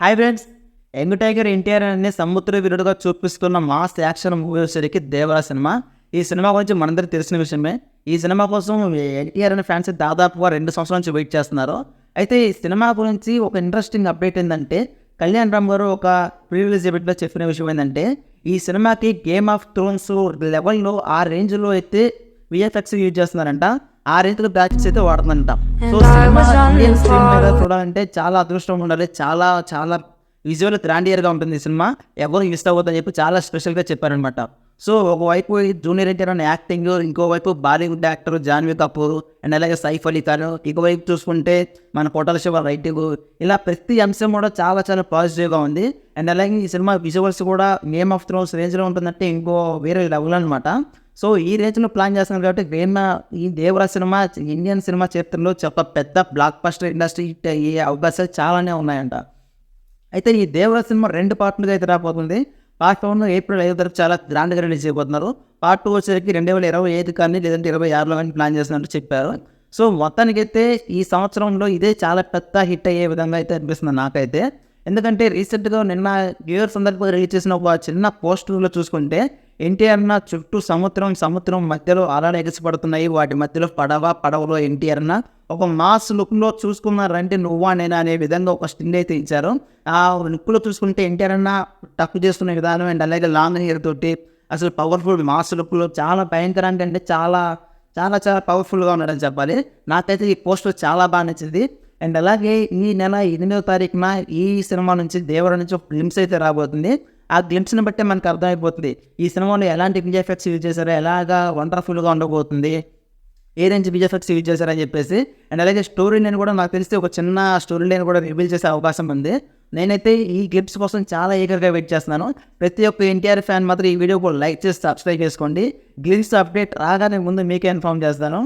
Hi friends, young tiger NTR అనే సముద్ర వీరుడుగా చూపిస్తున్న మాస్ యాక్షన్ మూవీ వచ్చేసరికి దేవరా సినిమా. ఈ సినిమా గురించి మనందరికీ తెలిసిన విషయమే. ఈ సినిమా కోసం ఎన్టీఆర్ అనే ఫ్యాన్స్ దాదాపుగా 2 సంవత్సరాల నుంచి వెయిట్ చేస్తున్నారు. అయితే ఈ సినిమా గురించి ఒక ఇంట్రెస్టింగ్ అప్డేట్ ఏంటంటే, కళ్యాణ్ రామ్ గారు ఒక ప్రీ రిలీజ్ ఈవెంట్లో చెప్పిన విషయం ఏంటంటే, ఈ సినిమాకి గేమ్ ఆఫ్ థ్రోన్స్ లెవెల్లో ఆ రేంజ్లో అయితే విఎఫ్ఎక్స్ యూజ్ చేస్తున్నారంట. ఆ రేంజ్లో గ్రాఫిక్స్ అయితే వాడుతుందంట. సో సినిమా ఇండియన్ స్క్రీన్ మీద చూడాలంటే చాలా అదృష్టం ఉండాలి. చాలా చాలా విజువల్ గ్రాండియర్గా ఉంటుంది ఈ సినిమా. ఎవరు మిస్ అవ్వద్దని చెప్పి చాలా స్పెషల్గా చెప్పారనమాట. సో ఒకవైపు జూనియర్ ఎన్టీఆర్ అనే యాక్టింగ్, ఇంకోవైపు బాలీవుడ్ యాక్టర్ జాన్వీ కపూర్ అండ్ అలాగే సైఫ్ అలీ ఖాన్, ఇంకోవైపు చూసుకుంటే మన కోటల శివ రైటింగ్, ఇలా ప్రతి అంశం కూడా చాలా చాలా పాజిటివ్గా ఉంది. అండ్ అలాగే ఈ సినిమా విజువల్స్ కూడా గేమ్ ఆఫ్ థ్రోన్స్ రేంజ్లో ఉంటుందంటే ఇంకో వేరే లెవెల్ అనమాట. సో ఈ రేంజ్లో ప్లాన్ చేస్తున్నారు కాబట్టి ఈ దేవరా సినిమా ఇండియన్ సినిమా చరిత్రలో చాలా పెద్ద బ్లాక్ బస్టర్ ఇండస్ట్రీ హిట్ అయ్యే అవకాశాలు చాలానే ఉన్నాయంట. అయితే ఈ దేవరా సినిమా 2 పార్ట్లుగా అయితే రాబోతుంది. పార్ట్ 1 ఏప్రిల్ 5 వరకు చాలా గ్రాండ్గా రిలీజ్ చేయబోతున్నారు. పార్ట్ 2 వచ్చేసరికి 2025 కానీ లేదంటే 26లో కానీ ప్లాన్ చేస్తున్నట్టు చెప్పారు. సో మొత్తానికైతే ఈ సంవత్సరంలో ఇదే చాలా పెద్ద హిట్ అయ్యే విధంగా అయితే అనిపిస్తుంది నాకైతే. ఎందుకంటే రీసెంట్గా నిన్న న్యూ ఇయర్ సందర్భంగా రిలీజ్ చేసిన ఒక చిన్న పోస్టర్లో చూసుకుంటే ఎన్టీఆర్ చుట్టూ సముద్రం మధ్యలో అలలు ఎగసిపడుతున్నాయి, వాటి మధ్యలో పడవలో ఎన్టీఆర్ ఒక మాస్ లుక్లో చూసుకున్నారంటే నువ్వా నేనా అనే విధంగా ఒక స్టిల్ అయితే ఇచ్చారు. ఆ లుక్లో చూసుకుంటే ఎన్టీఆర్ టక్ చేస్తున్న విధానం అండ్ అలాగే లాంగ్ హెయిర్ తోటి అసలు పవర్ఫుల్ మాస్ లుక్లో చాలా భయంకరంగా అంటే చాలా చాలా చాలా పవర్ఫుల్గా ఉన్నాడని చెప్పాలి. నాకైతే ఈ పోస్టర్ చాలా బాగా నచ్చింది. అండ్ అలాగే ఈ నెల 8వ తారీఖున ఈ సినిమా నుంచి దేవర నుంచి ఒక గ్లింప్స్ అయితే రాబోతుంది. ఆ గ్లింప్స్ని బట్టే మనకు అర్థమైపోతుంది ఈ సినిమాలో ఎలాంటి విజువల్స్ యూజ్ చేశారో, ఎలాగా వండర్ఫుల్గా ఉండబోతుంది, ఏ రేంజ్ విజువల్స్ యూజ్ చేశారని చెప్పేసి. అండ్ అలాగే స్టోరీ లైన్ కూడా నాకు తెలిసి ఒక చిన్న స్టోరీ లైన్ కూడా రివీల్ చేసే అవకాశం ఉంది. నేనైతే ఈ గ్లిప్స్ కోసం చాలా ఈగర్గా వెయిట్ చేస్తున్నాను. ప్రతి ఒక్క ఎన్టీఆర్ ఫ్యాన్ మాత్రం ఈ వీడియో కూడా లైక్ చేసి సబ్స్క్రైబ్ చేసుకోండి. గ్లిప్స్ అప్డేట్ రాగానే ముందు మీకే ఇన్ఫార్మ్ చేస్తాను.